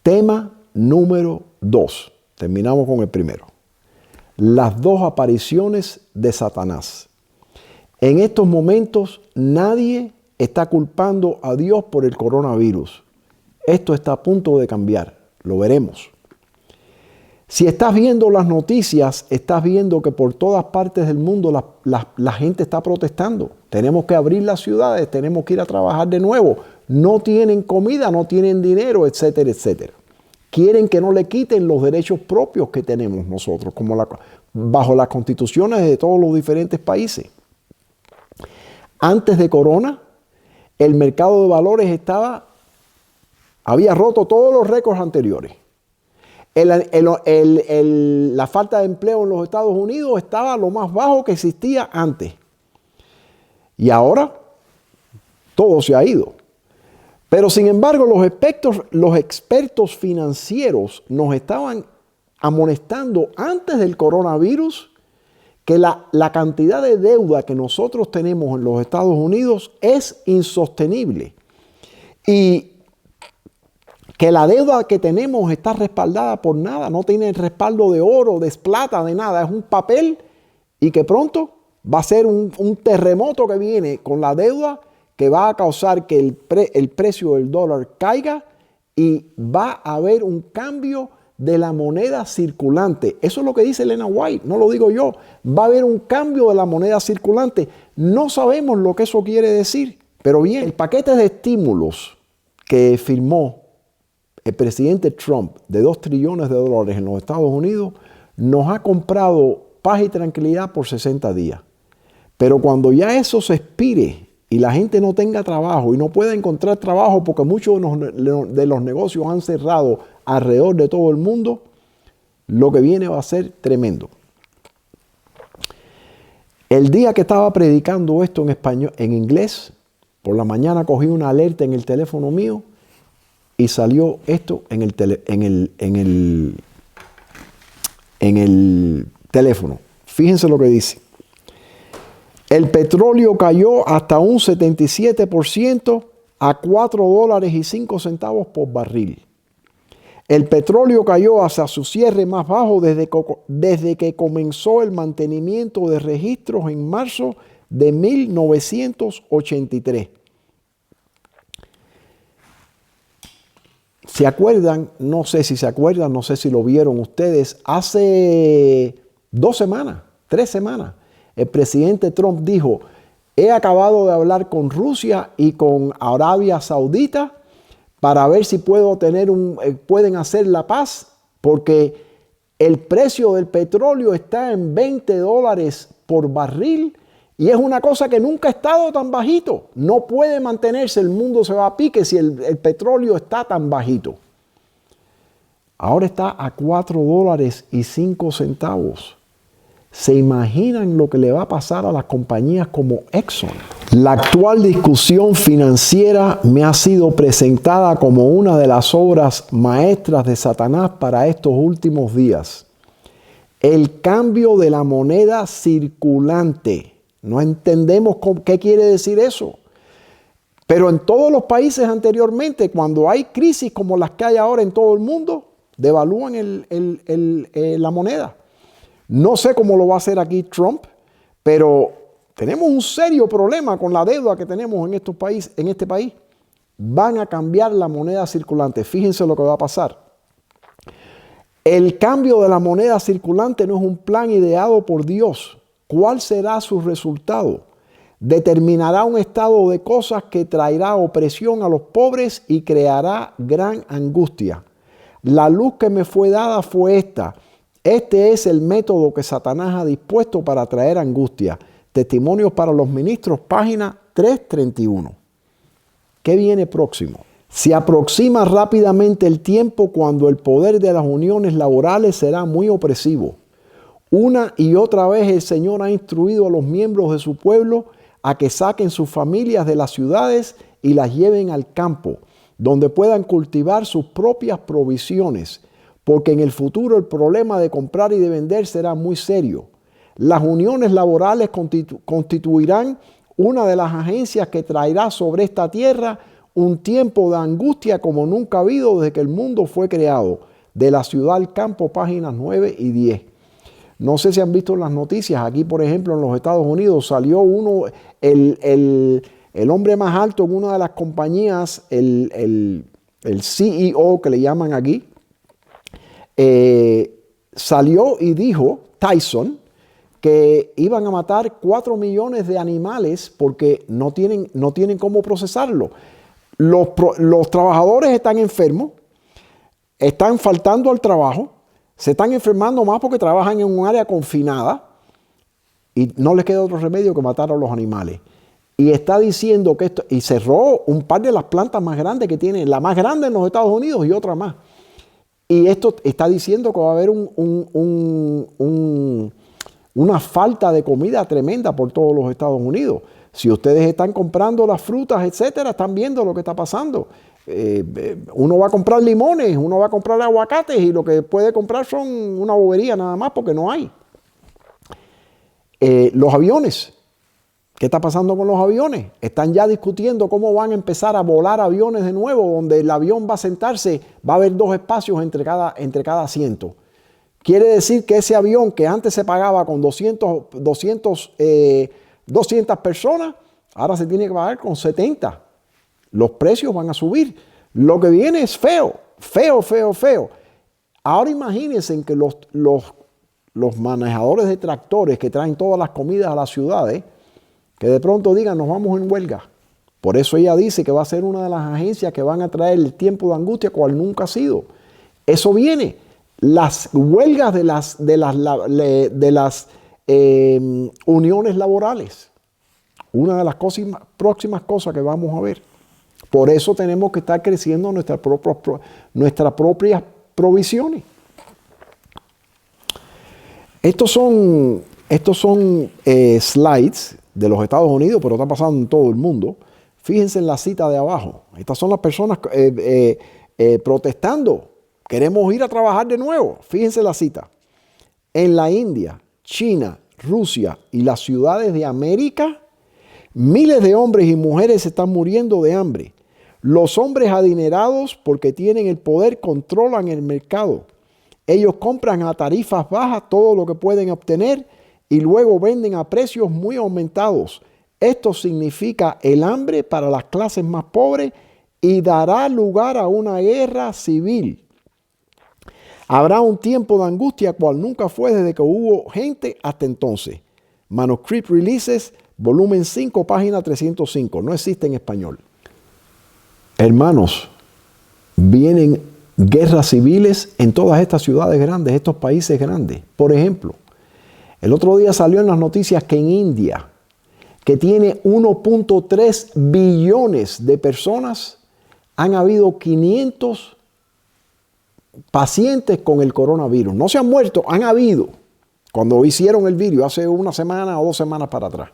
Tema número 2. Terminamos con el primero. Las dos apariciones de Satanás. En estos momentos nadie está culpando a Dios por el coronavirus. Esto está a punto de cambiar. Lo veremos. Si estás viendo las noticias, estás viendo que por todas partes del mundo la gente está protestando. Tenemos que abrir las ciudades, tenemos que ir a trabajar de nuevo. No tienen comida, no tienen dinero, etcétera, etcétera. Quieren que no le quiten los derechos propios que tenemos nosotros, como bajo las constituciones de todos los diferentes países. Antes de Corona, el mercado de valores había roto todos los récords anteriores. La falta de empleo en los Estados Unidos estaba lo más bajo que existía antes. Y ahora todo se ha ido. Pero sin embargo, los expertos financieros nos estaban amonestando antes del coronavirus que la cantidad de deuda que nosotros tenemos en los Estados Unidos es insostenible. Y que la deuda que tenemos está respaldada por nada, no tiene respaldo de oro, de plata, de nada, es un papel y que pronto va a ser un terremoto que viene con la deuda que va a causar que el precio del dólar caiga y va a haber un cambio de la moneda circulante. Eso es lo que dice Elena White, no lo digo yo. Va a haber un cambio de la moneda circulante. No sabemos lo que eso quiere decir, pero bien, el paquete de estímulos que firmó el presidente Trump de $2 trillones en los Estados Unidos nos ha comprado paz y tranquilidad por 60 días. Pero cuando ya eso se expire y la gente no tenga trabajo y no pueda encontrar trabajo porque muchos de los negocios han cerrado alrededor de todo el mundo, lo que viene va a ser tremendo. El día que estaba predicando esto en español, en inglés, por la mañana cogí una alerta en el teléfono mío y salió esto en el teléfono. Fíjense lo que dice. El petróleo cayó hasta un 77% a $4.05 por barril. El petróleo cayó hasta su cierre más bajo desde que comenzó el mantenimiento de registros en marzo de 1983. ¿Se acuerdan? No sé si se acuerdan, no sé si lo vieron ustedes. Hace 2 semanas, 3 semanas, el presidente Trump dijo, he acabado de hablar con Rusia y con Arabia Saudita para ver si pueden hacer la paz, porque el precio del petróleo está en $20 por barril y es una cosa que nunca ha estado tan bajito. No puede mantenerse, el mundo se va a pique si el petróleo está tan bajito. Ahora está a $4.05. ¿Se imaginan lo que le va a pasar a las compañías como Exxon? La actual discusión financiera me ha sido presentada como una de las obras maestras de Satanás para estos últimos días. El cambio de la moneda circulante. No entendemos qué quiere decir eso. Pero en todos los países anteriormente, cuando hay crisis como las que hay ahora en todo el mundo, devalúan la moneda. No sé cómo lo va a hacer aquí Trump, pero tenemos un serio problema con la deuda que tenemos en este país. Van a cambiar la moneda circulante. Fíjense lo que va a pasar. El cambio de la moneda circulante no es un plan ideado por Dios. ¿Cuál será su resultado? Determinará un estado de cosas que traerá opresión a los pobres y creará gran angustia. La luz que me fue dada fue esta. Este es el método que Satanás ha dispuesto para traer angustia. Testimonios para los ministros, página 331. ¿Qué viene próximo? Se aproxima rápidamente el tiempo cuando el poder de las uniones laborales será muy opresivo. Una y otra vez el Señor ha instruido a los miembros de su pueblo a que saquen sus familias de las ciudades y las lleven al campo, donde puedan cultivar sus propias provisiones, porque en el futuro el problema de comprar y de vender será muy serio. Las uniones laborales constituirán una de las agencias que traerá sobre esta tierra un tiempo de angustia como nunca ha habido desde que el mundo fue creado. De la ciudad al campo, páginas 9 y 10. No sé si han visto las noticias. Aquí, por ejemplo, en los Estados Unidos salió el hombre más alto en una de las compañías, el CEO que le llaman aquí, salió y dijo, Tyson, que iban a matar 4 millones de animales porque no tienen cómo procesarlo. Los trabajadores están enfermos, están faltando al trabajo, se están enfermando más porque trabajan en un área confinada y no les queda otro remedio que matar a los animales. Y está diciendo que esto, y cerró un par de las plantas más grandes que tienen, la más grande en los Estados Unidos y otra más. Y esto está diciendo que va a haber una falta de comida tremenda por todos los Estados Unidos. Si ustedes están comprando las frutas, etcétera, están viendo lo que está pasando. Uno va a comprar limones, uno va a comprar aguacates y lo que puede comprar son una bobería nada más porque no hay. Los aviones. ¿Qué está pasando con los aviones? Están ya discutiendo cómo van a empezar a volar aviones de nuevo, donde el avión va a sentarse, va a haber 2 espacios entre cada asiento. Quiere decir que ese avión que antes se pagaba con 200 personas, ahora se tiene que pagar con 70. Los precios van a subir. Lo que viene es feo, feo, feo, feo. Ahora imagínense que los manejadores de tractores que traen todas las comidas a las ciudades, que de pronto digan, nos vamos en huelga. Por eso ella dice que va a ser una de las agencias que van a traer el tiempo de angustia cual nunca ha sido. Eso viene. Las huelgas de las uniones laborales. Una de las próximas cosas que vamos a ver. Por eso tenemos que estar creciendo nuestras propias provisiones. Estos son slides de los Estados Unidos, pero está pasando en todo el mundo. Fíjense en la cita de abajo. Estas son las personas protestando. Queremos ir a trabajar de nuevo. Fíjense la cita. En la India, China, Rusia y las ciudades de América, miles de hombres y mujeres se están muriendo de hambre. Los hombres adinerados, porque tienen el poder, controlan el mercado. Ellos compran a tarifas bajas todo lo que pueden obtener y luego venden a precios muy aumentados. Esto significa el hambre para las clases más pobres y dará lugar a una guerra civil. Habrá un tiempo de angustia cual nunca fue desde que hubo gente hasta entonces. Manuscript Releases, volumen 5, página 305. No existe en español. Hermanos, vienen guerras civiles en todas estas ciudades grandes, estos países grandes. Por ejemplo, el otro día salió en las noticias que en India, que tiene 1.3 billones de personas, han habido 500 pacientes con el coronavirus. No se han muerto, han habido. Cuando hicieron el vídeo hace una semana o 2 semanas para atrás.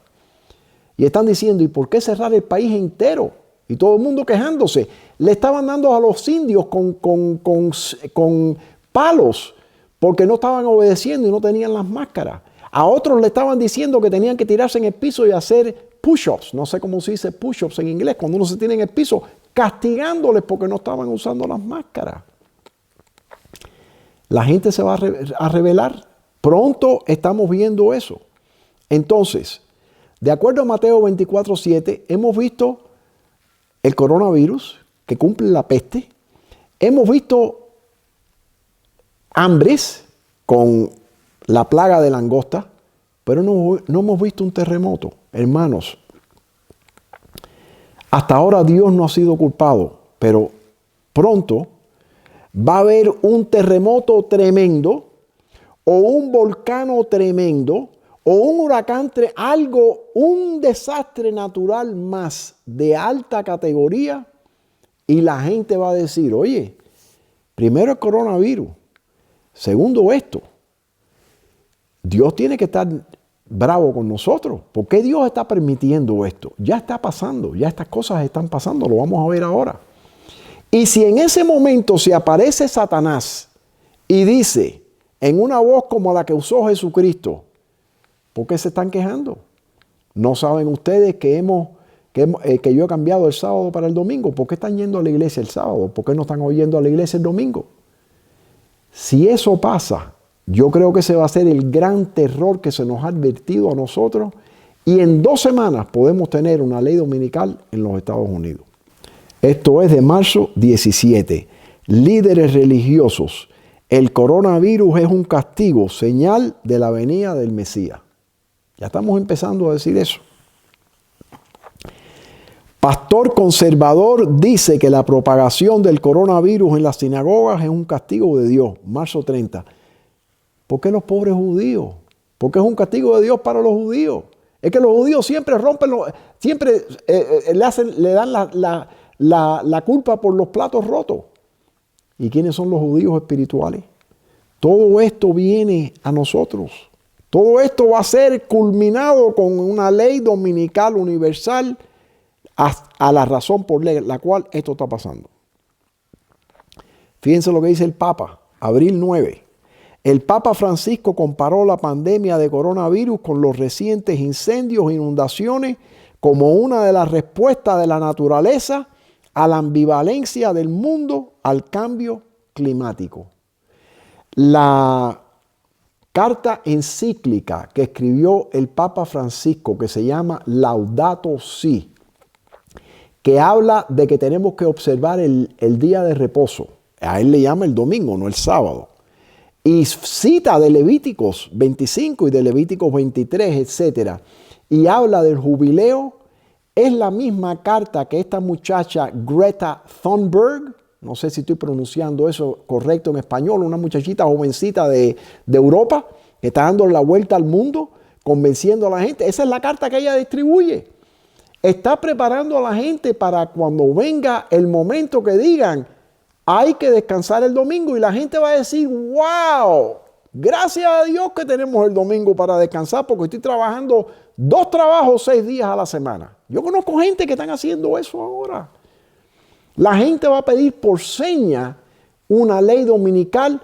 Y están diciendo, ¿y por qué cerrar el país entero? Y todo el mundo quejándose. Le estaban dando a los indios con palos porque no estaban obedeciendo y no tenían las máscaras. A otros le estaban diciendo que tenían que tirarse en el piso y hacer push-ups. No sé cómo se dice push-ups en inglés. Cuando uno se tiene en el piso, castigándoles porque no estaban usando las máscaras. La gente se va a rebelar. Pronto estamos viendo eso. Entonces, de acuerdo a Mateo 24:7, hemos visto el coronavirus que cumple la peste. Hemos visto hambres con la plaga de langosta, pero no hemos visto un terremoto. Hermanos, hasta ahora Dios no ha sido culpado, pero pronto va a haber un terremoto tremendo o un volcán tremendo o un huracán, un desastre natural más de alta categoría y la gente va a decir, oye, primero el coronavirus, segundo esto. Dios tiene que estar bravo con nosotros. ¿Por qué Dios está permitiendo esto? Ya está pasando, ya estas cosas están pasando, lo vamos a ver ahora. Y si en ese momento se aparece Satanás y dice en una voz como la que usó Jesucristo, ¿por qué se están quejando? ¿No saben ustedes que hemos que yo he cambiado el sábado para el domingo. ¿Por qué están yendo a la iglesia el sábado? ¿Por qué no están oyendo a la iglesia el domingo? Si eso pasa, yo creo que ese va a ser el gran terror que se nos ha advertido a nosotros, y en 2 semanas podemos tener una ley dominical en los Estados Unidos. Esto es de marzo 17. Líderes religiosos. El coronavirus es un castigo, señal de la venida del Mesías. Ya estamos empezando a decir eso. Pastor conservador dice que la propagación del coronavirus en las sinagogas es un castigo de Dios. Marzo 30. ¿Por qué los pobres judíos? ¿Por qué es un castigo de Dios para los judíos? Es que los judíos siempre rompen, siempre le dan la culpa por los platos rotos. ¿Y quiénes son los judíos espirituales? Todo esto viene a nosotros. Todo esto va a ser culminado con una ley dominical universal a la razón por la cual esto está pasando. Fíjense lo que dice el Papa, abril 9. El Papa Francisco comparó la pandemia de coronavirus con los recientes incendios e inundaciones como una de las respuestas de la naturaleza a la ambivalencia del mundo al cambio climático. La carta encíclica que escribió el Papa Francisco, que se llama Laudato Si', que habla de que tenemos que observar el día de reposo. A él le llama el domingo, no el sábado. Y cita de Levíticos 25 y de Levíticos 23, etc. Y habla del jubileo. Es la misma carta que esta muchacha Greta Thunberg, no sé si estoy pronunciando eso correcto en español, una muchachita jovencita de Europa que está dando la vuelta al mundo, convenciendo a la gente. Esa es la carta que ella distribuye. Está preparando a la gente para cuando venga el momento que digan, hay que descansar el domingo, y la gente va a decir, wow, gracias a Dios que tenemos el domingo para descansar, porque estoy trabajando 2 trabajos 6 días a la semana. Yo conozco gente que están haciendo eso ahora. La gente va a pedir por seña una ley dominical,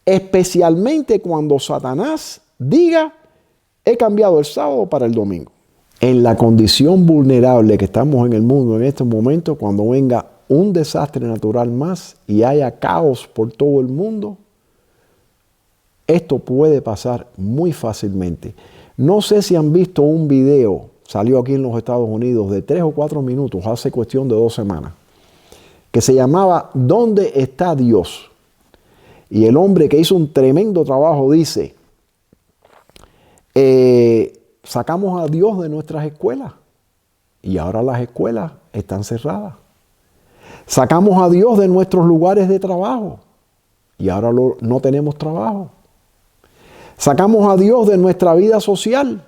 especialmente cuando Satanás diga, he cambiado el sábado para el domingo. En la condición vulnerable que estamos en el mundo en este momento, cuando venga un desastre natural más y haya caos por todo el mundo, esto puede pasar muy fácilmente. No sé si han visto un video, salió aquí en los Estados Unidos, de 3 o 4 minutos, hace cuestión de 2 semanas, que se llamaba ¿Dónde está Dios? Y el hombre que hizo un tremendo trabajo dice, sacamos a Dios de nuestras escuelas y ahora las escuelas están cerradas. Sacamos a Dios de nuestros lugares de trabajo y ahora no tenemos trabajo. Sacamos a Dios de nuestra vida social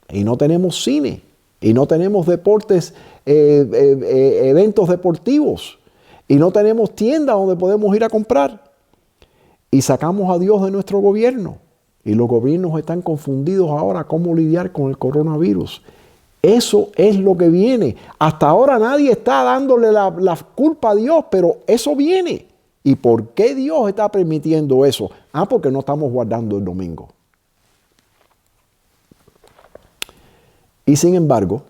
y no tenemos cine y no tenemos deportes, eventos deportivos y no tenemos tiendas donde podemos ir a comprar. Y sacamos a Dios de nuestro gobierno y los gobiernos están confundidos ahora cómo lidiar con el coronavirus. Eso es lo que viene. Hasta ahora nadie está dándole la culpa a Dios, pero eso viene. ¿Y por qué Dios está permitiendo eso? Porque no estamos guardando el domingo. Y sin embargo,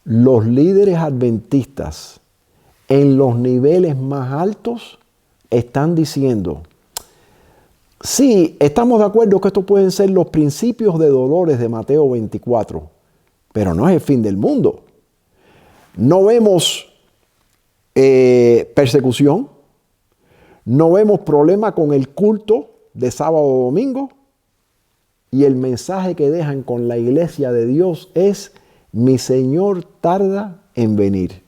los líderes adventistas en los niveles más altos están diciendo, sí, estamos de acuerdo que estos pueden ser los principios de dolores de Mateo 24, pero no es el fin del mundo. No vemos persecución, no vemos problema con el culto de sábado o domingo, y el mensaje que dejan con la iglesia de Dios es, mi Señor tarda en venir.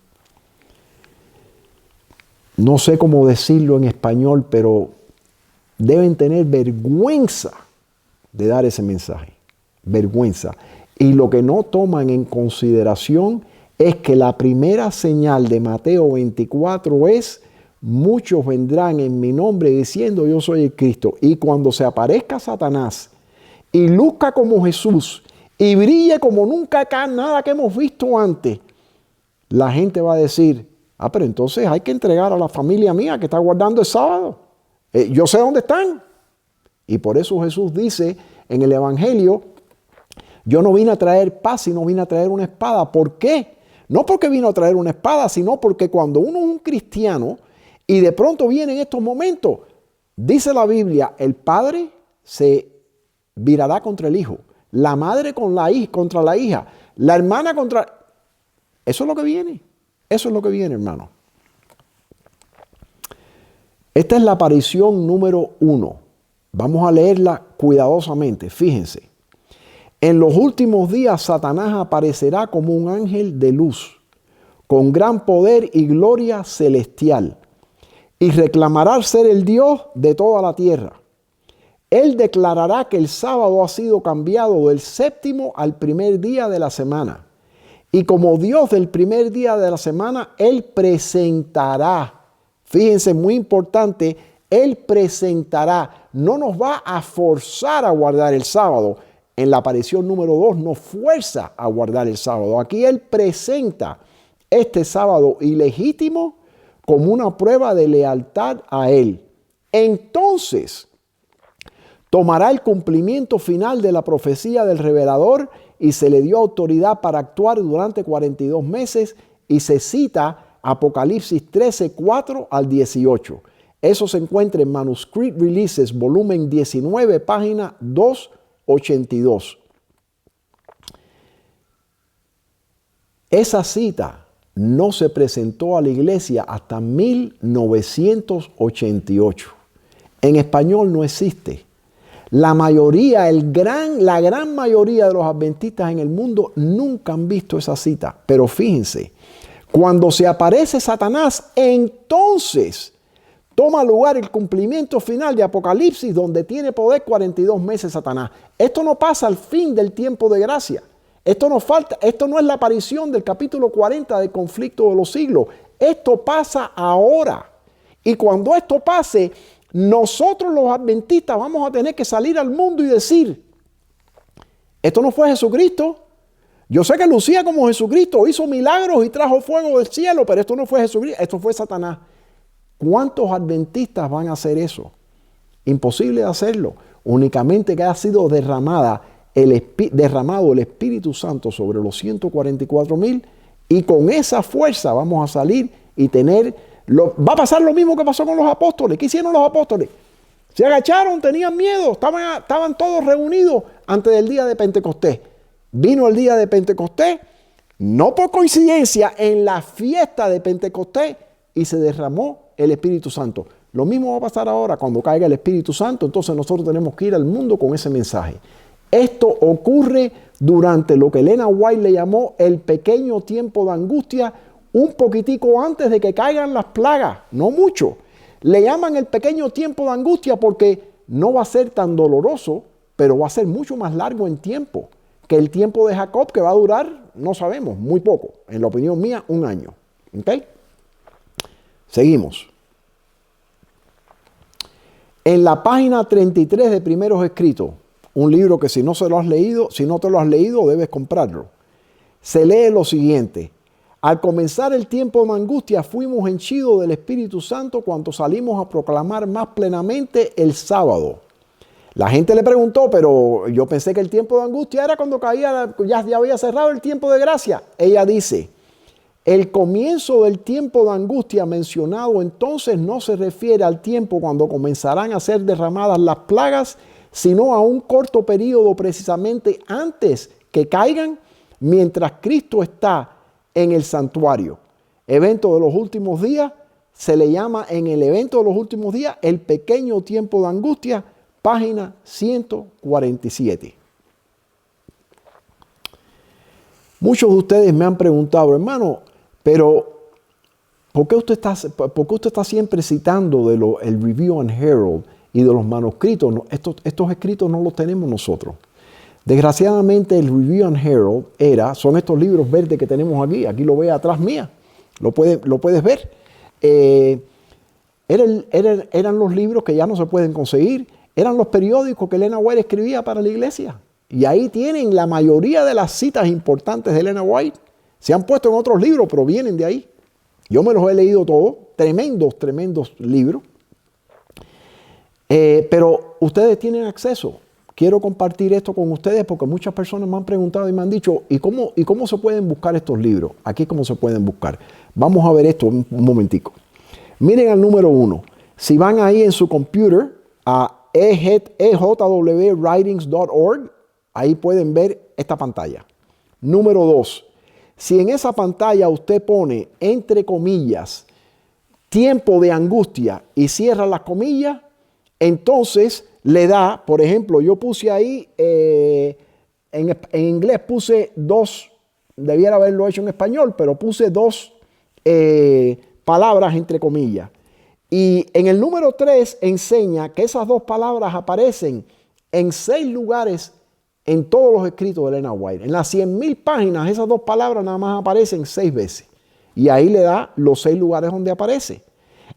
No sé cómo decirlo en español, pero deben tener vergüenza de dar ese mensaje. Vergüenza. Y lo que no toman en consideración es que la primera señal de Mateo 24 es, muchos vendrán en mi nombre diciendo yo soy el Cristo. Y cuando se aparezca Satanás y luzca como Jesús y brille como nunca acá, nada que hemos visto antes, la gente va a decir, pero entonces hay que entregar a la familia mía que está guardando el sábado. Yo sé dónde están. Y por eso Jesús dice en el Evangelio, yo no vine a traer paz, sino vine a traer una espada. ¿Por qué? No porque vino a traer una espada, sino porque cuando uno es un cristiano y de pronto vienen estos momentos, dice la Biblia, el padre se virará contra el hijo, la madre contra la hija, la hermana contra... Eso es lo que viene. Eso es lo que viene, hermano. Esta es la aparición número 1. Vamos a leerla cuidadosamente. Fíjense. En los últimos días Satanás aparecerá como un ángel de luz, con gran poder y gloria celestial, y reclamará ser el Dios de toda la tierra. Él declarará que el sábado ha sido cambiado del séptimo al primer día de la semana. Y como Dios del primer día de la semana, Él presentará. Fíjense, muy importante, Él presentará. No nos va a forzar a guardar el sábado. En la aparición número 2 nos fuerza a guardar el sábado. Aquí Él presenta este sábado ilegítimo como una prueba de lealtad a Él. Entonces, tomará el cumplimiento final de la profecía del revelador y se le dio autoridad para actuar durante 42 meses y se cita Apocalipsis 13, 4 al 18. Eso se encuentra en Manuscript Releases, volumen 19, página 282. Esa cita no se presentó a la iglesia hasta 1988. En español no existe. La mayoría, la gran mayoría de los adventistas en el mundo nunca han visto esa cita. Pero fíjense, cuando se aparece Satanás, entonces toma lugar el cumplimiento final de Apocalipsis, donde tiene poder 42 meses Satanás. Esto no pasa al fin del tiempo de gracia. Esto no es la aparición del capítulo 40 del conflicto de los siglos. Esto pasa ahora. Y cuando esto pase, nosotros los adventistas vamos a tener que salir al mundo y decir, esto no fue Jesucristo. Yo sé que lucía como Jesucristo, hizo milagros y trajo fuego del cielo, pero esto no fue Jesucristo, esto fue Satanás. ¿Cuántos adventistas van a hacer eso? Imposible de hacerlo. Únicamente que ha sido derramado el Espíritu Santo sobre los 144,000 y con esa fuerza vamos a salir y va a pasar lo mismo que pasó con los apóstoles. ¿Qué hicieron los apóstoles? Se agacharon, tenían miedo, estaban todos reunidos antes del día de Pentecostés. Vino el día de Pentecostés, no por coincidencia, en la fiesta de Pentecostés y se derramó el Espíritu Santo. Lo mismo va a pasar ahora cuando caiga el Espíritu Santo, entonces nosotros tenemos que ir al mundo con ese mensaje. Esto ocurre durante lo que Elena White le llamó el pequeño tiempo de angustia, un poquitico antes de que caigan las plagas, no mucho. Le llaman el pequeño tiempo de angustia porque no va a ser tan doloroso, pero va a ser mucho más largo en tiempo que el tiempo de Jacob, que va a durar, no sabemos, muy poco. En la opinión mía, 1 año. ¿Ok? Seguimos. En la página 33 de Primeros Escritos, un libro que si no te lo has leído, debes comprarlo. Se lee lo siguiente. Al comenzar el tiempo de angustia, fuimos henchidos del Espíritu Santo cuando salimos a proclamar más plenamente el sábado. La gente le preguntó, pero yo pensé que el tiempo de angustia era cuando caía, ya había cerrado el tiempo de gracia. Ella dice, el comienzo del tiempo de angustia mencionado entonces no se refiere al tiempo cuando comenzarán a ser derramadas las plagas, sino a un corto periodo precisamente antes que caigan, mientras Cristo está en el santuario. Evento de los últimos días, se le llama en el evento de los últimos días el pequeño tiempo de angustia, página 147. Muchos de ustedes me han preguntado, hermano, pero ¿por qué usted está siempre citando el Review and Herald y de los manuscritos? Estos escritos no los tenemos nosotros. Desgraciadamente el Review and Herald son estos libros verdes que tenemos aquí lo ve atrás mía, lo puedes ver. Eran los libros que ya no se pueden conseguir, eran los periódicos que Elena White escribía para la iglesia. Y ahí tienen la mayoría de las citas importantes de Elena White. Se han puesto en otros libros, pero vienen de ahí. Yo me los he leído todos, tremendos libros. Pero ustedes tienen acceso. quiero compartir esto con ustedes porque muchas personas me han preguntado y me han dicho, ¿y cómo se pueden buscar estos libros? Aquí cómo se pueden buscar. Vamos a ver esto un momentico. Miren al número 1. Si van ahí en su computer a ejwwritings.org, ahí pueden ver esta pantalla. Número 2. Si en esa pantalla usted pone, entre comillas, tiempo de angustia y cierra las comillas, entonces le da, por ejemplo, yo puse ahí, en inglés puse 2, debiera haberlo hecho en español, pero puse 2 palabras entre comillas. Y en el número 3 enseña que esas 2 palabras aparecen en 6 lugares en todos los escritos de Elena White. En las 100,000 páginas, esas 2 palabras nada más aparecen 6 veces. Y ahí le da los 6 lugares donde aparece.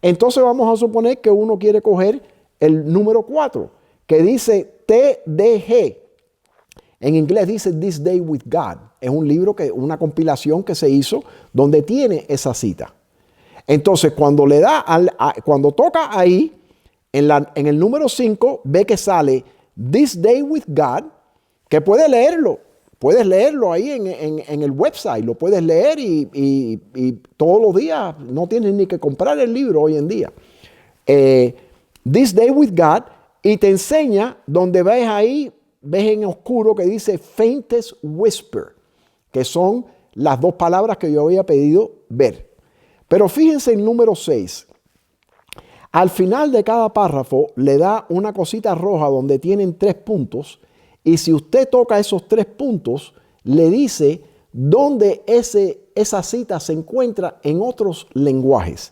Entonces vamos a suponer que uno quiere coger el número 4, que dice TDG. En inglés dice This Day with God. Es un libro, una compilación que se hizo donde tiene esa cita. Entonces cuando le da, cuando toca ahí, en el número 5, ve que sale This Day with God, que puedes leerlo ahí en el website, lo puedes leer y todos los días no tienes ni que comprar el libro hoy en día. This Day with God, y te enseña donde ves ahí, ves en oscuro que dice Faintest Whisper, que son las 2 palabras que yo había pedido ver. Pero fíjense en número 6. Al final de cada párrafo le da una cosita roja donde tienen 3 puntos. Y si usted toca esos 3 puntos, le dice dónde esa cita se encuentra en otros lenguajes.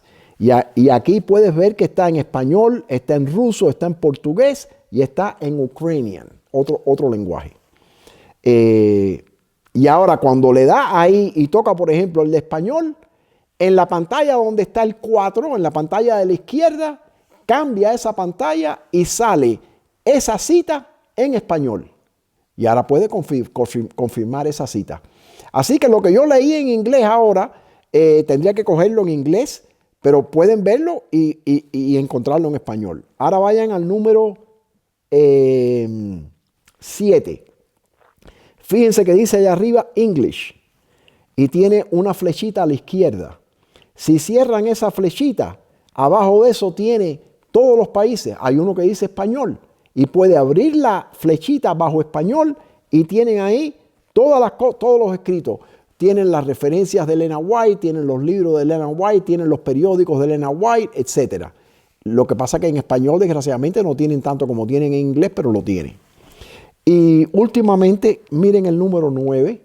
Y aquí puedes ver que está en español, está en ruso, está en portugués y está en ucraniano, otro lenguaje. Y ahora cuando le da ahí y toca, por ejemplo, el de español, en la pantalla donde está el 4, en la pantalla de la izquierda, cambia esa pantalla y sale esa cita en español. Y ahora puede confirmar esa cita. Así que lo que yo leí en inglés ahora, tendría que cogerlo en inglés, pero pueden verlo y encontrarlo en español. Ahora vayan al número 7. Fíjense que dice allá arriba English y tiene una flechita a la izquierda. Si cierran esa flechita, abajo de eso tiene todos los países. Hay uno que dice español y puede abrir la flechita bajo español y tienen ahí todos los escritos. Tienen las referencias de Elena White, tienen los libros de Elena White, tienen los periódicos de Elena White, etc. Lo que pasa es que en español, desgraciadamente, no tienen tanto como tienen en inglés, pero lo tienen. Y últimamente, miren el número 9.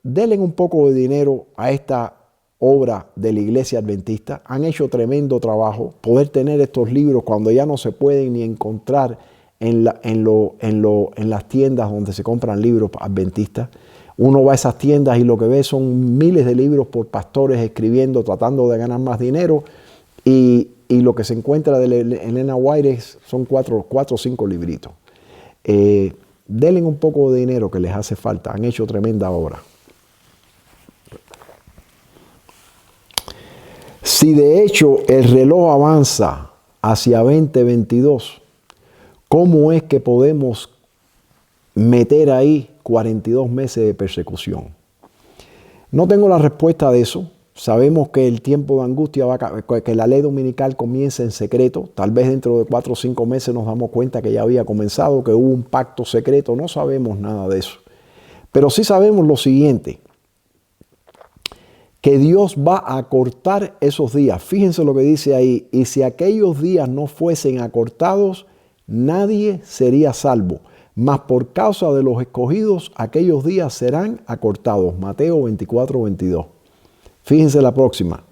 Denle un poco de dinero a esta obra de la Iglesia Adventista. Han hecho tremendo trabajo. Poder tener estos libros cuando ya no se pueden ni encontrar en las tiendas donde se compran libros adventistas. Uno va a esas tiendas y lo que ve son miles de libros por pastores escribiendo, tratando de ganar más dinero. Y lo que se encuentra de Elena White son 4 o 5 libritos. Denle un poco de dinero que les hace falta. Han hecho tremenda obra. Si de hecho el reloj avanza hacia 2022, ¿cómo es que podemos meter ahí 42 meses de persecución? No tengo la respuesta de eso. Sabemos que el tiempo de angustia que la ley dominical comienza en secreto. Tal vez dentro de 4 o 5 meses nos damos cuenta que ya había comenzado, que hubo un pacto secreto. No sabemos nada de eso. Pero sí sabemos lo siguiente, que Dios va a acortar esos días. Fíjense lo que dice ahí. Y si aquellos días no fuesen acortados, nadie sería salvo. Mas por causa de los escogidos, aquellos días serán acortados. Mateo 24:22. Fíjense la próxima.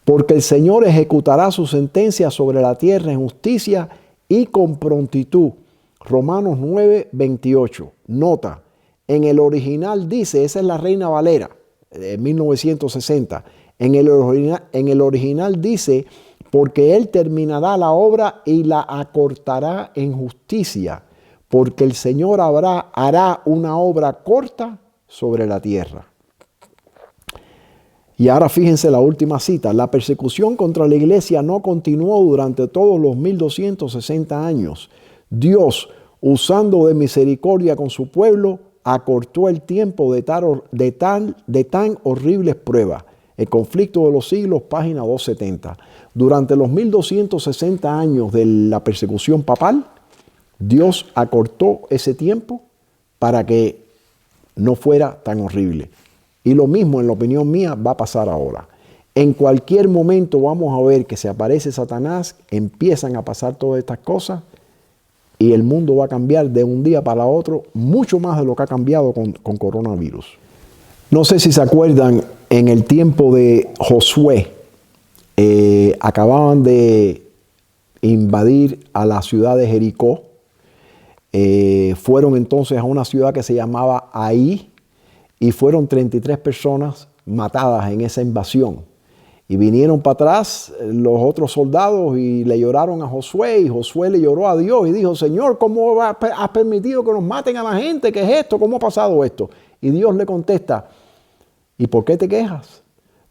Porque el Señor ejecutará su sentencia sobre la tierra en justicia y con prontitud. Romanos 9:28. Nota, en el original dice, esa es la Reina Valera, de 1960. En el original dice, porque Él terminará la obra y la acortará en justicia, porque el Señor hará una obra corta sobre la tierra. Y ahora fíjense la última cita. La persecución contra la iglesia no continuó durante todos los 1260 años. Dios usando de misericordia con su pueblo, acortó el tiempo de tan horribles pruebas. El conflicto de los siglos, página 270. Durante los 1260 años de la persecución papal, Dios acortó ese tiempo para que no fuera tan horrible. Y lo mismo, en la opinión mía, va a pasar ahora. En cualquier momento vamos a ver que se aparece Satanás, empiezan a pasar todas estas cosas y el mundo va a cambiar de un día para otro mucho más de lo que ha cambiado con coronavirus. No sé si se acuerdan, en el tiempo de Josué, acababan de invadir a la ciudad de Jericó. Fueron entonces a una ciudad que se llamaba Ai y fueron 33 personas matadas en esa invasión. Y vinieron para atrás los otros soldados y le lloraron a Josué, y Josué le lloró a Dios y dijo: Señor, ¿cómo has permitido que nos maten a la gente? ¿Qué es esto? ¿Cómo ha pasado esto? Y Dios le contesta: ¿y por qué te quejas?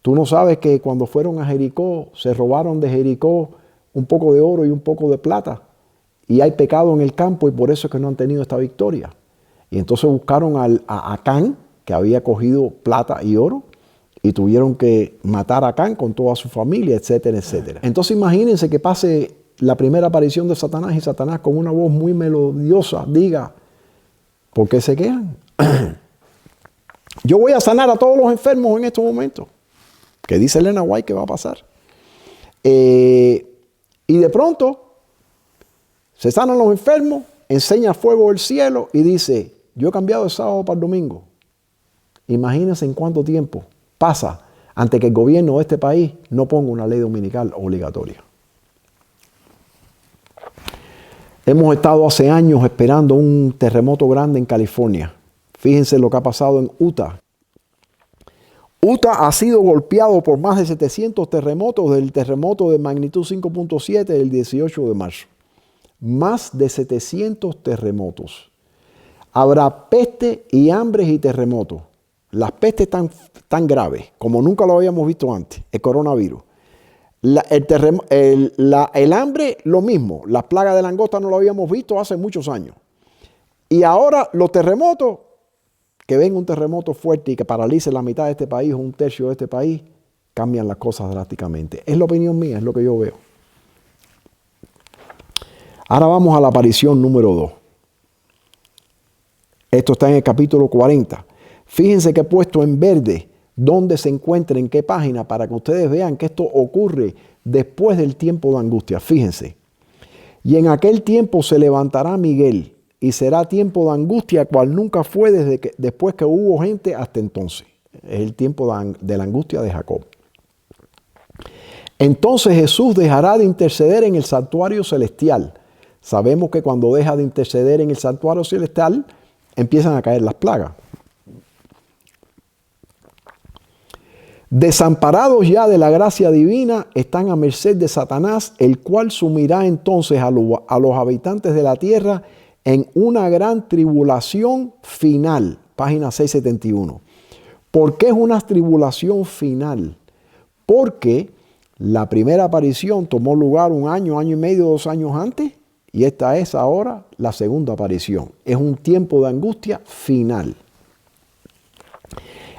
¿Tú no sabes que cuando fueron a Jericó se robaron de Jericó un poco de oro y un poco de plata? Y hay pecado en el campo y por eso es que no han tenido esta victoria. Y entonces buscaron a Acán, que había cogido plata y oro, y tuvieron que matar a Acán con toda su familia, etcétera, etcétera. Entonces imagínense que pase la primera aparición de Satanás y Satanás con una voz muy melodiosa diga: ¿por qué se quejan? Yo voy a sanar a todos los enfermos en estos momentos. ¿Qué dice Elena White que va a pasar? Y de pronto se sanan los enfermos, enseña fuego del cielo y dice: yo he cambiado el sábado para el domingo. Imagínense en cuánto tiempo pasa antes que el gobierno de este país no ponga una ley dominical obligatoria. Hemos estado hace años esperando un terremoto grande en California. Fíjense lo que ha pasado en Utah. Utah ha sido golpeado por más de 700 terremotos desde el terremoto de magnitud 5.7 del 18 de marzo. Más de 700 terremotos. Habrá peste y hambres y terremotos. Las pestes tan graves como nunca lo habíamos visto antes, el coronavirus. El hambre, lo mismo. Las plagas de langosta no lo habíamos visto hace muchos años. Y ahora los terremotos, que venga un terremoto fuerte y que paralice la mitad de este país o un tercio de este país, cambian las cosas drásticamente. Es la opinión mía, es lo que yo veo. Ahora vamos a la aparición número 2. Esto está en el capítulo 40. Fíjense que he puesto en verde dónde se encuentra, en qué página, para que ustedes vean que esto ocurre después del tiempo de angustia. Fíjense. Y en aquel tiempo se levantará Miguel, y será tiempo de angustia, cual nunca fue después que hubo gente hasta entonces. Es el tiempo de la angustia de Jacob. Entonces Jesús dejará de interceder en el santuario celestial. Sabemos que cuando deja de interceder en el santuario celestial, empiezan a caer las plagas. Desamparados ya de la gracia divina, están a merced de Satanás, el cual sumirá entonces a los habitantes de la tierra en una gran tribulación final. Página 671. ¿Por qué es una tribulación final? Porque la primera aparición tomó lugar un año, año y medio, 2 años antes, y esta es ahora la segunda aparición. Es un tiempo de angustia final.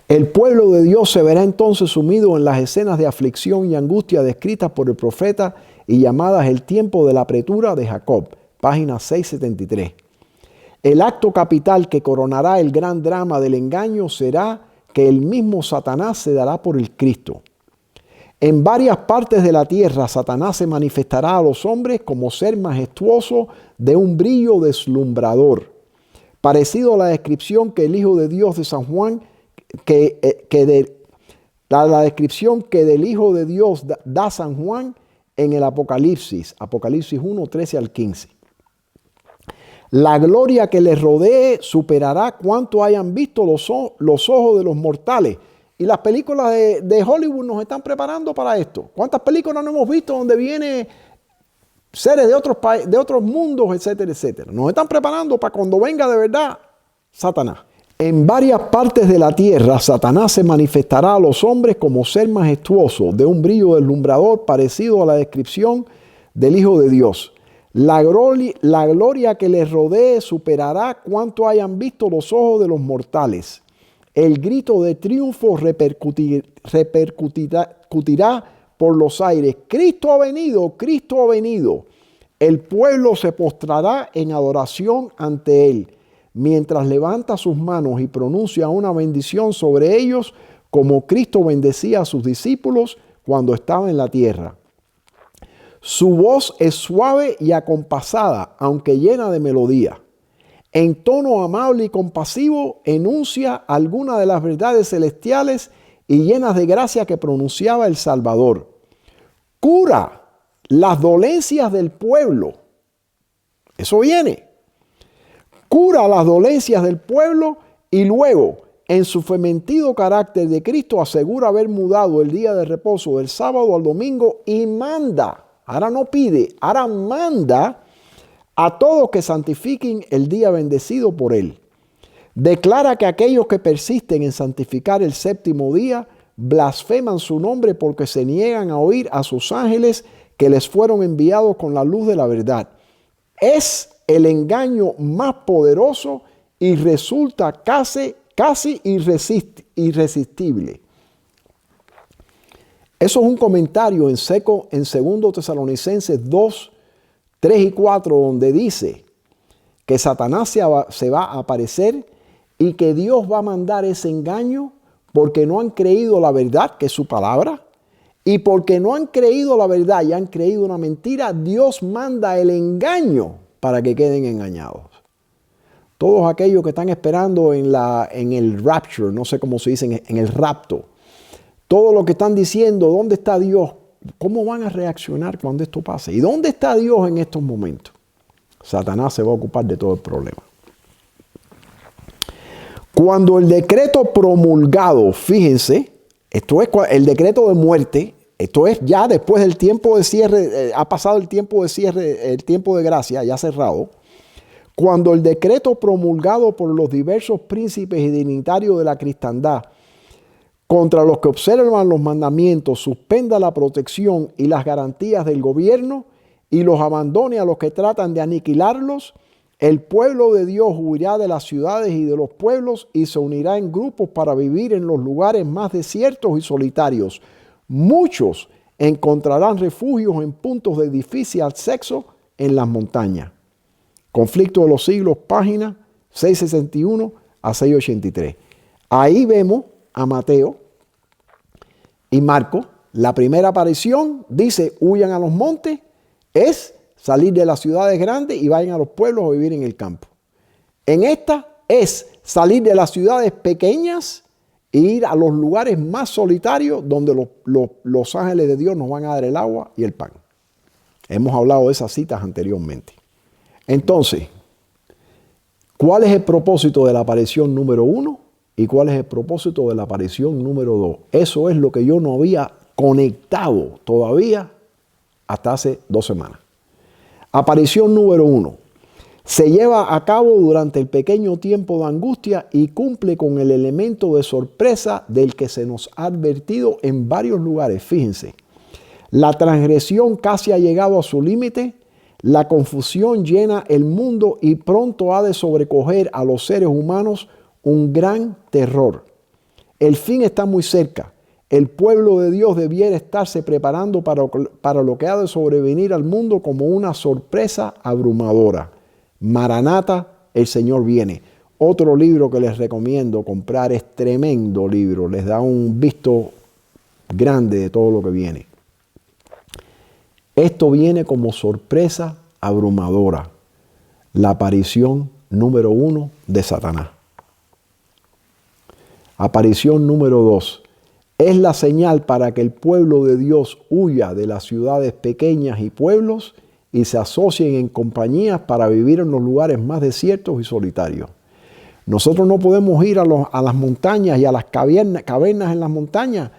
El pueblo de Dios se verá entonces sumido en las escenas de aflicción y angustia descritas por el profeta y llamadas el tiempo de la apretura de Jacob, página 673. El acto capital que coronará el gran drama del engaño será que el mismo Satanás se dará por el Cristo. En varias partes de la tierra, Satanás se manifestará a los hombres como ser majestuoso de un brillo deslumbrador, parecido a la descripción que el Hijo de Dios de San Juan la descripción que del Hijo de Dios da San Juan en el Apocalipsis 1, 13 al 15. La gloria que les rodee superará cuanto hayan visto los ojos de los mortales. Y las películas de Hollywood nos están preparando para esto. ¿Cuántas películas no hemos visto donde vienen seres de otros mundos, etcétera, etcétera? Nos están preparando para cuando venga de verdad Satanás. En varias partes de la tierra, Satanás se manifestará a los hombres como ser majestuoso, de un brillo deslumbrador parecido a la descripción del Hijo de Dios. La gloria que les rodee superará cuanto hayan visto los ojos de los mortales. El grito de triunfo repercutirá por los aires. Cristo ha venido, Cristo ha venido. El pueblo se postrará en adoración ante Él, mientras levanta sus manos y pronuncia una bendición sobre ellos, como Cristo bendecía a sus discípulos cuando estaba en la tierra. Su voz es suave y acompasada, aunque llena de melodía. En tono amable y compasivo enuncia algunas de las verdades celestiales y llenas de gracia que pronunciaba el Salvador. Cura las dolencias del pueblo. Eso viene. Cura las dolencias del pueblo y luego, en su fementido carácter de Cristo, asegura haber mudado el día de reposo del sábado al domingo y manda. Ahora no pide, ahora manda a todos que santifiquen el día bendecido por Él. Declara que aquellos que persisten en santificar el séptimo día blasfeman su nombre porque se niegan a oír a sus ángeles que les fueron enviados con la luz de la verdad. Es el engaño más poderoso y resulta casi irresistible. Eso es un comentario en 2 Tesalonicenses 2, 3 y 4, donde dice que Satanás se va a aparecer y que Dios va a mandar ese engaño porque no han creído la verdad, que es su palabra, y porque no han creído la verdad y han creído una mentira, Dios manda el engaño para que queden engañados. Todos aquellos que están esperando en el rapture, no sé cómo se dice, en el rapto, todos los que están diciendo, ¿dónde está Dios? ¿Cómo van a reaccionar cuando esto pase? ¿Y dónde está Dios en estos momentos? Satanás se va a ocupar de todo el problema. Cuando el decreto promulgado, fíjense, esto es el decreto de muerte, esto es ya después del tiempo de cierre, ha pasado el tiempo de cierre, el tiempo de gracia, ya cerrado. Cuando el decreto promulgado por los diversos príncipes y dignitarios de la cristandad contra los que observan los mandamientos suspenda la protección y las garantías del gobierno y los abandone a los que tratan de aniquilarlos, el pueblo de Dios huirá de las ciudades y de los pueblos y se unirá en grupos para vivir en los lugares más desiertos y solitarios. Muchos encontrarán refugios en puntos de difícil acceso en las montañas. Conflicto de los siglos, página 661 a 683. Ahí vemos a Mateo y Marco. La primera aparición dice, huyan a los montes, es salir de las ciudades grandes y vayan a los pueblos a vivir en el campo. En esta es salir de las ciudades pequeñas e ir a los lugares más solitarios donde los ángeles de Dios nos van a dar el agua y el pan. Hemos hablado de esas citas anteriormente. Entonces, ¿cuál es el propósito de la aparición número 1 y cuál es el propósito de la aparición número 2? Eso es lo que yo no había conectado todavía hasta hace 2 semanas. Aparición número 1. Se lleva a cabo durante el pequeño tiempo de angustia y cumple con el elemento de sorpresa del que se nos ha advertido en varios lugares. Fíjense, la transgresión casi ha llegado a su límite, la confusión llena el mundo y pronto ha de sobrecoger a los seres humanos un gran terror. El fin está muy cerca. El pueblo de Dios debiera estarse preparando para lo que ha de sobrevenir al mundo como una sorpresa abrumadora. Maranata, el Señor viene. Otro libro que les recomiendo comprar, es tremendo libro. Les da un visto grande de todo lo que viene. Esto viene como sorpresa abrumadora. La aparición número 1 de Satanás. Aparición número 2. Es la señal para que el pueblo de Dios huya de las ciudades pequeñas y pueblos y se asocien en compañías para vivir en los lugares más desiertos y solitarios. Nosotros no podemos ir a las montañas y a las cavernas en las montañas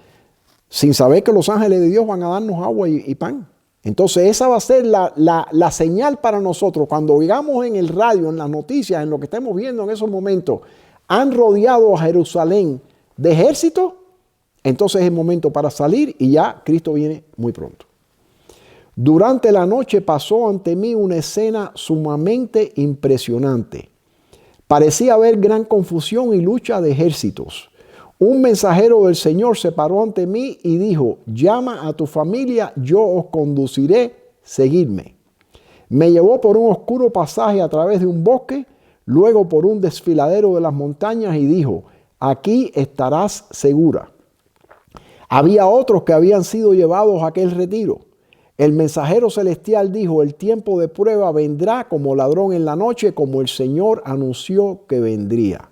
sin saber que los ángeles de Dios van a darnos agua y pan. Entonces esa va a ser la señal para nosotros. Cuando oigamos en el radio, en las noticias, en lo que estemos viendo en esos momentos, han rodeado a Jerusalén de ejércitos, entonces es el momento para salir y ya Cristo viene muy pronto. Durante la noche pasó ante mí una escena sumamente impresionante. Parecía haber gran confusión y lucha de ejércitos. Un mensajero del Señor se paró ante mí y dijo: llama a tu familia, yo os conduciré, seguidme. Me llevó por un oscuro pasaje a través de un bosque, luego por un desfiladero de las montañas y dijo: aquí estarás segura. Había otros que habían sido llevados a aquel retiro. El mensajero celestial dijo: el tiempo de prueba vendrá como ladrón en la noche, como el Señor anunció que vendría.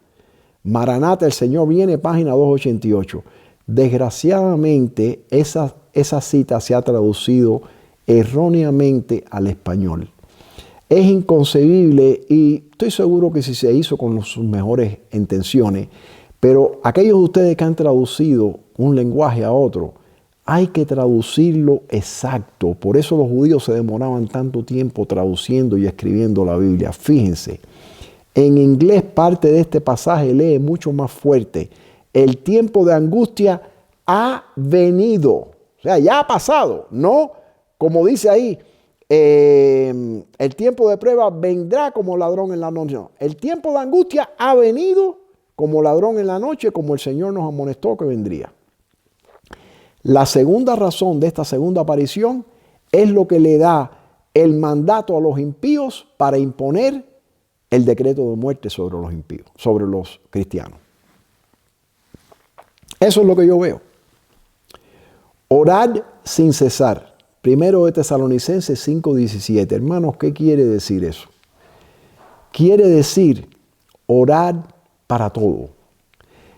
Maranata, el Señor viene, página 288. Desgraciadamente, esa cita se ha traducido erróneamente al español. Es inconcebible, y estoy seguro que si se hizo con sus mejores intenciones, pero aquellos de ustedes que han traducido un lenguaje a otro, hay que traducirlo exacto. Por eso los judíos se demoraban tanto tiempo traduciendo y escribiendo la Biblia. Fíjense, en inglés parte de este pasaje lee mucho más fuerte: el tiempo de angustia ha venido. O sea, ya ha pasado, no como dice ahí, el tiempo de prueba vendrá como ladrón en la noche. No, el tiempo de angustia ha venido como ladrón en la noche, como el Señor nos amonestó que vendría. La segunda razón de esta segunda aparición es lo que le da el mandato a los impíos para imponer el decreto de muerte sobre los impíos, sobre los cristianos. Eso es lo que yo veo. Orad sin cesar. Primero de Tesalonicenses 5:17. Hermanos, ¿qué quiere decir eso? Quiere decir orad para todo.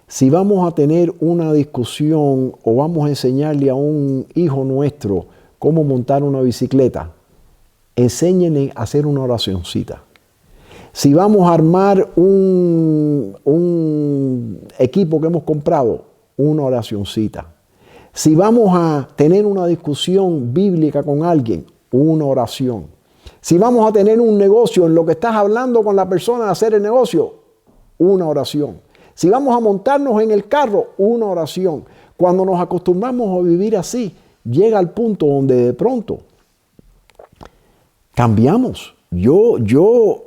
Si vamos a tener una discusión o vamos a enseñarle a un hijo nuestro cómo montar una bicicleta, enséñenle a hacer una oracioncita. Si vamos a armar un equipo que hemos comprado, una oracioncita. Si vamos a tener una discusión bíblica con alguien, una oración. Si vamos a tener un negocio, en lo que estás hablando con la persona de hacer el negocio, una oración. Si vamos a montarnos en el carro, una oración. Cuando nos acostumbramos a vivir así, llega al punto donde de pronto cambiamos. Yo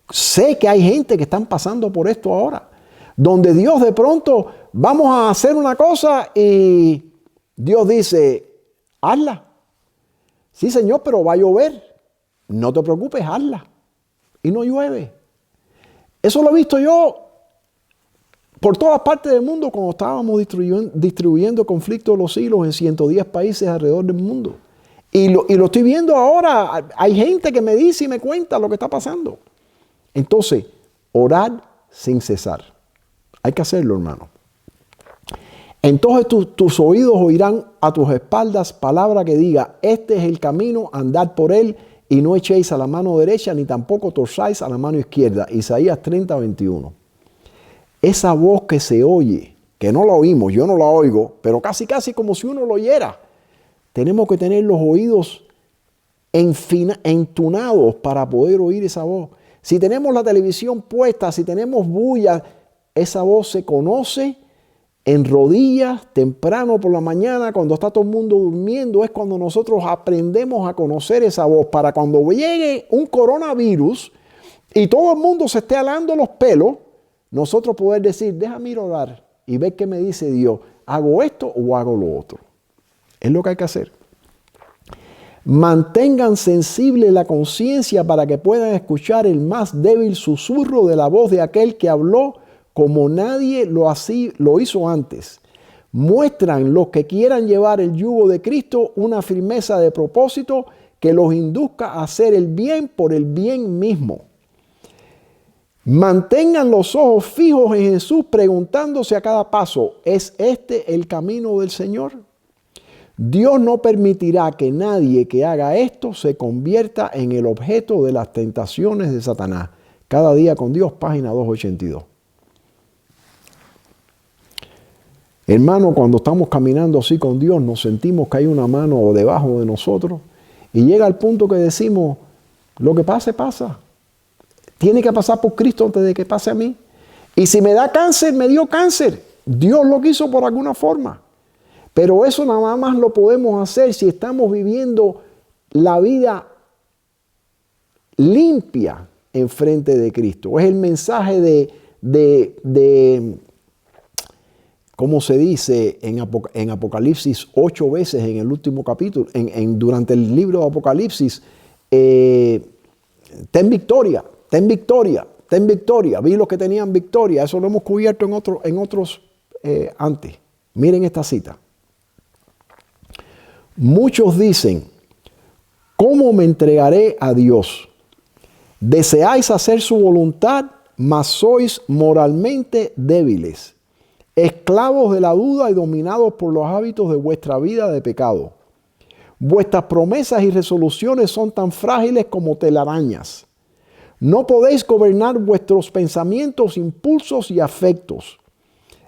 sé que hay gente que están pasando por esto ahora, donde Dios de pronto, vamos a hacer una cosa y Dios dice: hazla. Sí, Señor, pero va a llover. No te preocupes, hazla. Y no llueve. Eso lo he visto yo por todas partes del mundo cuando estábamos distribuyendo Conflicto de los Siglos en 110 países alrededor del mundo. Y lo estoy viendo ahora. Hay gente que me dice y me cuenta lo que está pasando. Entonces, orad sin cesar. Hay que hacerlo, hermano. Entonces tus oídos oirán a tus espaldas palabra que diga: este es el camino, andad por él, y no echéis a la mano derecha, ni tampoco torzáis a la mano izquierda. Isaías 30:21. Esa voz que se oye, que no la oímos, yo no la oigo, pero casi como si uno lo oyera. Tenemos que tener los oídos entunados para poder oír esa voz. Si tenemos la televisión puesta, si tenemos bulla, esa voz se conoce en rodillas, temprano por la mañana, cuando está todo el mundo durmiendo. Es cuando nosotros aprendemos a conocer esa voz, para cuando llegue un coronavirus y todo el mundo se esté alando los pelos, nosotros poder decir: déjame ir a orar y ver qué me dice Dios. ¿Hago esto o hago lo otro? Es lo que hay que hacer. Mantengan sensible la conciencia para que puedan escuchar el más débil susurro de la voz de aquel que habló como nadie lo hizo antes. Muestran los que quieran llevar el yugo de Cristo una firmeza de propósito que los induzca a hacer el bien por el bien mismo. Mantengan los ojos fijos en Jesús, preguntándose a cada paso: ¿es este el camino del Señor? Dios no permitirá que nadie que haga esto se convierta en el objeto de las tentaciones de Satanás. Cada día con Dios, página 282. Hermano, cuando estamos caminando así con Dios, nos sentimos que hay una mano debajo de nosotros y llega al punto que decimos: lo que pase, pasa. Tiene que pasar por Cristo antes de que pase a mí. Y si me da cáncer, me dio cáncer. Dios lo quiso por alguna forma. Pero eso nada más lo podemos hacer si estamos viviendo la vida limpia en frente de Cristo. Es el mensaje de ¿cómo se dice en Apocalipsis 8 veces en el último capítulo, durante el libro de Apocalipsis? Ten victoria, ten victoria, ten victoria. Vi los que tenían victoria. Eso lo hemos cubierto en otros antes. Miren esta cita. Muchos dicen, ¿cómo me entregaré a Dios? Deseáis hacer su voluntad, mas sois moralmente débiles, esclavos de la duda y dominados por los hábitos de vuestra vida de pecado. Vuestras promesas y resoluciones son tan frágiles como telarañas. No podéis gobernar vuestros pensamientos, impulsos y afectos.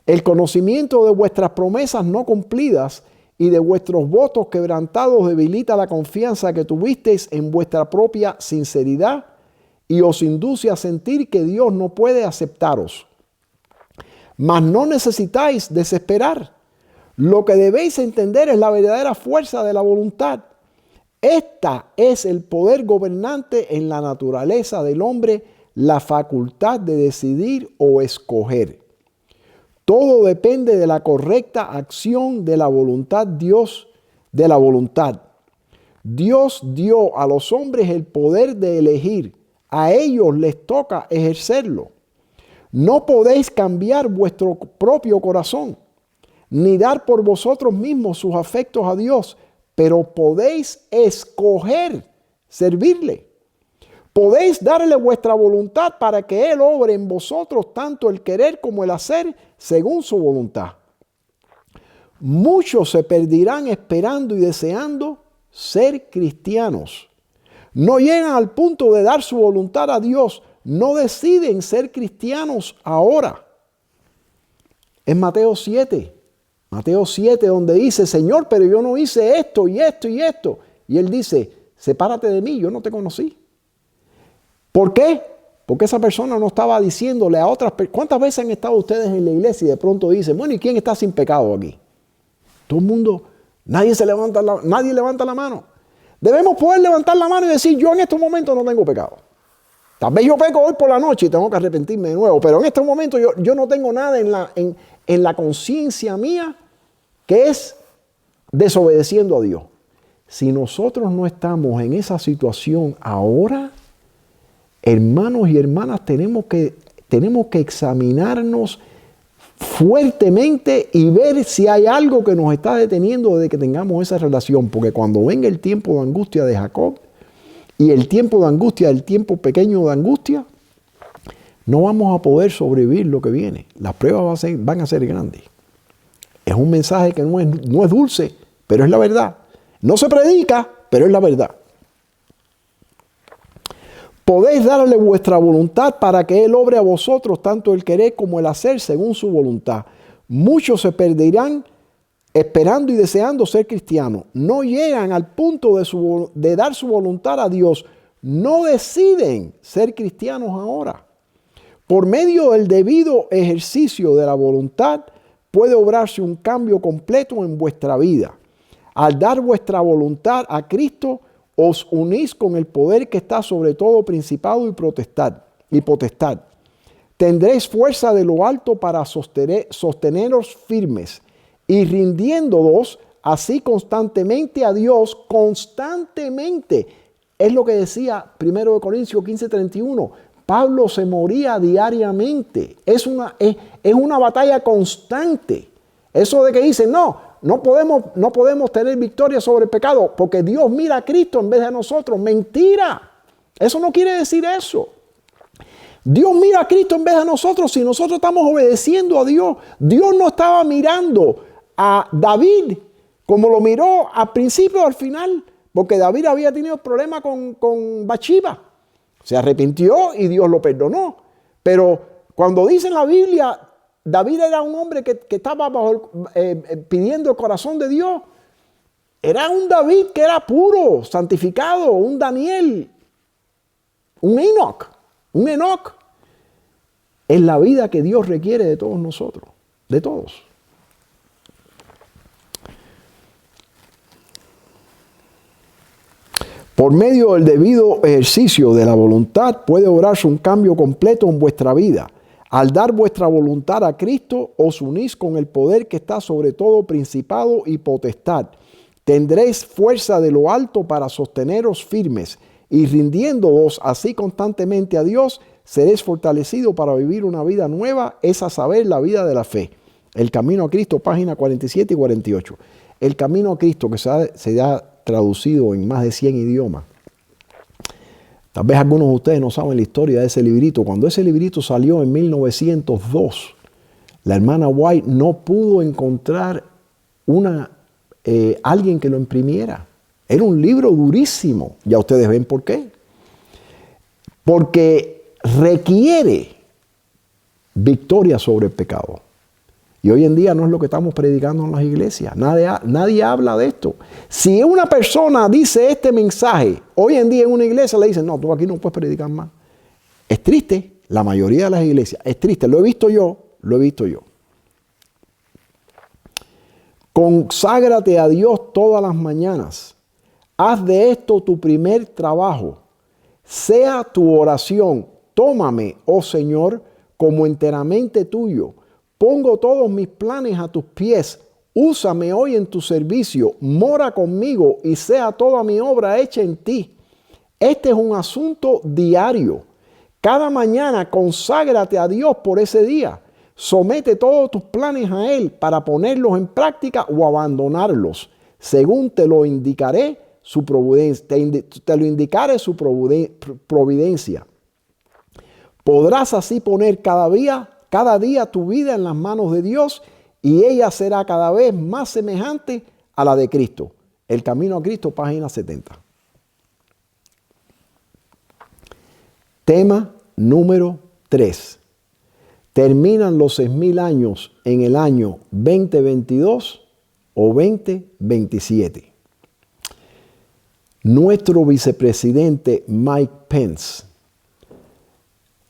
El conocimiento de vuestras promesas no cumplidas y de vuestros votos quebrantados debilita la confianza que tuvisteis en vuestra propia sinceridad y os induce a sentir que Dios no puede aceptaros. Mas no necesitáis desesperar. Lo que debéis entender es la verdadera fuerza de la voluntad. Esta es el poder gobernante en la naturaleza del hombre, la facultad de decidir o escoger. Todo depende de la correcta acción de la voluntad Dios, de la voluntad. Dios dio a los hombres el poder de elegir. A ellos les toca ejercerlo. No podéis cambiar vuestro propio corazón, ni dar por vosotros mismos sus afectos a Dios, pero podéis escoger servirle. Podéis darle vuestra voluntad para que Él obre en vosotros tanto el querer como el hacer según su voluntad. Muchos se perderán esperando y deseando ser cristianos. No llegan al punto de dar su voluntad a Dios. No deciden ser cristianos ahora. Es Mateo 7. Mateo 7 donde dice, Señor, pero yo no hice esto y esto y esto. Y Él dice, sepárate de mí, yo no te conocí. ¿Por qué? Porque esa persona no estaba diciéndole a otras personas. ¿Cuántas veces han estado ustedes en la iglesia y de pronto dicen, bueno, ¿y quién está sin pecado aquí? Todo el mundo, nadie levanta la mano. Debemos poder levantar la mano y decir, yo en estos momentos no tengo pecado. Tal vez yo peco hoy por la noche y tengo que arrepentirme de nuevo, pero en este momento yo no tengo nada en la conciencia mía que es desobedeciendo a Dios. Si nosotros no estamos en esa situación ahora, hermanos y hermanas, tenemos que examinarnos fuertemente y ver si hay algo que nos está deteniendo de que tengamos esa relación, porque cuando venga el tiempo de angustia de Jacob y el tiempo de angustia, el tiempo pequeño de angustia, no vamos a poder sobrevivir lo que viene. Las pruebas van a ser grandes. Es un mensaje que no es dulce, pero es la verdad. No se predica, pero es la verdad. Podéis darle vuestra voluntad para que Él obre a vosotros tanto el querer como el hacer según su voluntad. Muchos se perderán esperando y deseando ser cristianos. No llegan al punto de dar su voluntad a Dios. No deciden ser cristianos ahora. Por medio del debido ejercicio de la voluntad puede obrarse un cambio completo en vuestra vida. Al dar vuestra voluntad a Cristo, os unís con el poder que está sobre todo principado y potestad. Tendréis fuerza de lo alto para sosteneros firmes y rindiéndoos así constantemente a Dios, constantemente. Es lo que decía 1 Corintios 15:31. Pablo se moría diariamente. Es una batalla constante. Eso de que dicen, no podemos tener victoria sobre el pecado porque Dios mira a Cristo en vez de a nosotros. Mentira. Eso no quiere decir eso. Dios mira a Cristo en vez de a nosotros si nosotros estamos obedeciendo a Dios. Dios no estaba mirando a David como lo miró al principio o al final, porque David había tenido problemas con Bathsheba. Se arrepintió y Dios lo perdonó. Pero cuando dice en la Biblia, David era un hombre que estaba pidiendo el corazón de Dios. Era un David que era puro, santificado, un Daniel, un Enoc. Es la vida que Dios requiere de todos nosotros, de todos. Por medio del debido ejercicio de la voluntad puede obrarse un cambio completo en vuestra vida. Al dar vuestra voluntad a Cristo, os unís con el poder que está sobre todo principado y potestad. Tendréis fuerza de lo alto para sosteneros firmes, y rindiéndoos así constantemente a Dios, seréis fortalecidos para vivir una vida nueva, es a saber, la vida de la fe. El Camino a Cristo, página 47 y 48. El Camino a Cristo, que se ha traducido en más de 100 idiomas. Tal vez algunos de ustedes no saben la historia de ese librito. Cuando ese librito salió en 1902, la hermana White no pudo encontrar alguien que lo imprimiera. Era un libro durísimo. Ya ustedes ven por qué. Porque requiere victoria sobre el pecado. Y hoy en día no es lo que estamos predicando en las iglesias. Nadie habla de esto. Si una persona dice este mensaje, hoy en día en una iglesia le dicen, no, tú aquí no puedes predicar más. Es triste, la mayoría de las iglesias. Es triste, lo he visto yo. Conságrate a Dios todas las mañanas. Haz de esto tu primer trabajo. Sea tu oración, tómame, oh Señor, como enteramente tuyo. Pongo todos mis planes a tus pies. Úsame hoy en tu servicio. Mora conmigo y sea toda mi obra hecha en ti. Este es un asunto diario. Cada mañana conságrate a Dios por ese día. Somete todos tus planes a Él para ponerlos en práctica o abandonarlos, según te lo indicaré su providencia. Te lo indicaré su providencia. Podrás así poner cada día tu vida en las manos de Dios y ella será cada vez más semejante a la de Cristo. El Camino a Cristo, página 70. Tema número 3. Terminan los 6,000 años en el año 2022 o 2027. Nuestro vicepresidente Mike Pence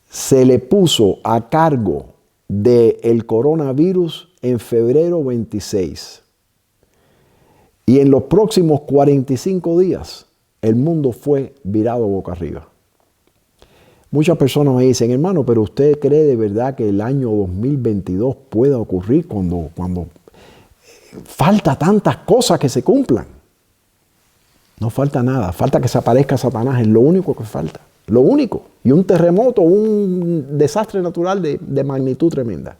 se le puso a cargo del coronavirus en febrero 26. Y en los próximos 45 días, el mundo fue virado boca arriba. Muchas personas me dicen, hermano, pero ¿usted cree de verdad que el año 2022 pueda ocurrir cuando falta tantas cosas que se cumplan? No falta nada, falta que se aparezca Satanás, es lo único que falta. Lo único. Y un terremoto, un desastre natural de magnitud tremenda.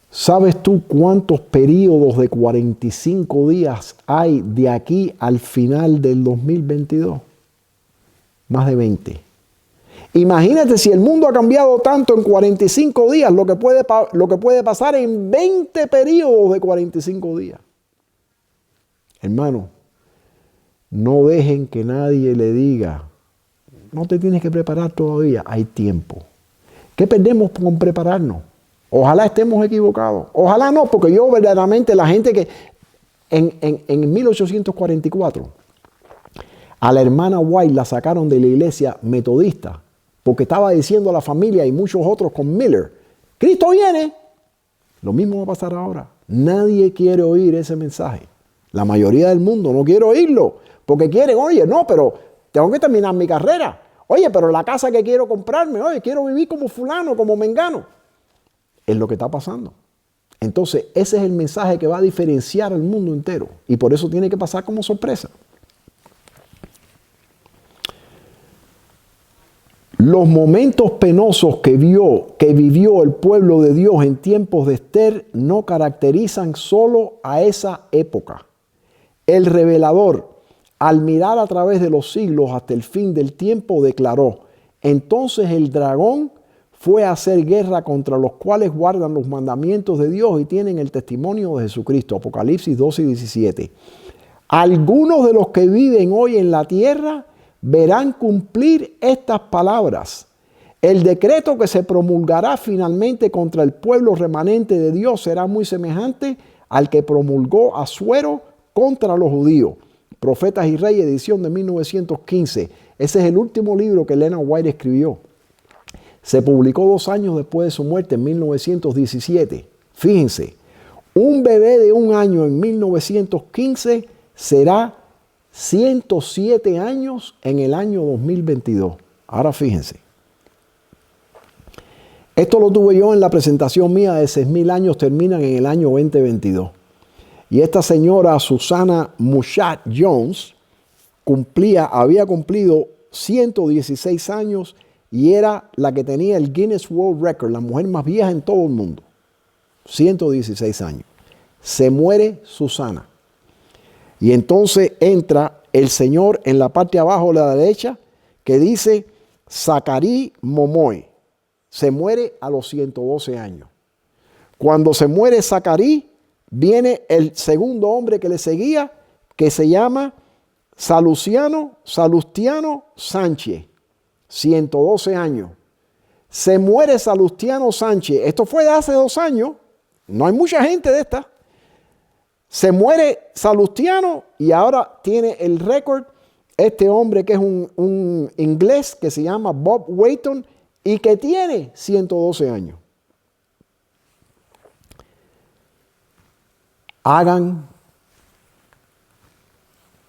¿Sabes tú cuántos periodos de 45 días hay de aquí al final del 2022? Más de 20. Imagínate si el mundo ha cambiado tanto en 45 días, lo que puede pasar en 20 periodos de 45 días. Hermano, no dejen que nadie le diga, no te tienes que preparar todavía, hay tiempo. ¿Qué perdemos con prepararnos? Ojalá estemos equivocados. Ojalá no, porque yo verdaderamente la gente que en 1844 a la hermana White la sacaron de la iglesia metodista porque estaba diciendo a la familia y muchos otros con Miller, Cristo viene. Lo mismo va a pasar ahora. Nadie quiere oír ese mensaje. La mayoría del mundo no quiere oírlo porque quieren, oye, no, pero tengo que terminar mi carrera. Oye, pero la casa que quiero comprarme, oye, quiero vivir como fulano, como mengano. Es lo que está pasando. Entonces, ese es el mensaje que va a diferenciar al mundo entero. Y por eso tiene que pasar como sorpresa. Los momentos penosos que vivió el pueblo de Dios en tiempos de Esther no caracterizan solo a esa época. El revelador, al mirar a través de los siglos hasta el fin del tiempo, declaró: entonces el dragón fue a hacer guerra contra los cuales guardan los mandamientos de Dios y tienen el testimonio de Jesucristo. Apocalipsis 12 y 17. Algunos de los que viven hoy en la tierra verán cumplir estas palabras. El decreto que se promulgará finalmente contra el pueblo remanente de Dios será muy semejante al que promulgó Asuero contra los judíos. Profetas y Reyes, edición de 1915. Ese es el último libro que Elena White escribió. Se publicó 2 años después de su muerte, en 1917. Fíjense, un bebé de 1 año en 1915 será 107 años en el año 2022. Ahora fíjense. Esto lo tuve yo en la presentación mía de 6,000 años terminan en el año 2022. Y esta señora Susana Mushat Jones había cumplido 116 años y era la que tenía el Guinness World Record, la mujer más vieja en todo el mundo. 116 años. Se muere Susana. Y entonces entra el señor en la parte de abajo de la derecha que dice Zacarí Momoy. Se muere a los 112 años. Cuando se muere Zacarí, viene el segundo hombre que le seguía, que se llama Salustiano Sánchez, 112 años. Se muere Salustiano Sánchez. Esto fue de hace 2 años. No hay mucha gente de esta. Se muere Salustiano y ahora tiene el récord este hombre que es un inglés que se llama Bob Wayton y que tiene 112 años. Hagan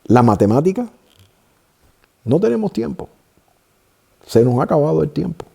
la matemática. No tenemos tiempo. Se nos ha acabado el tiempo.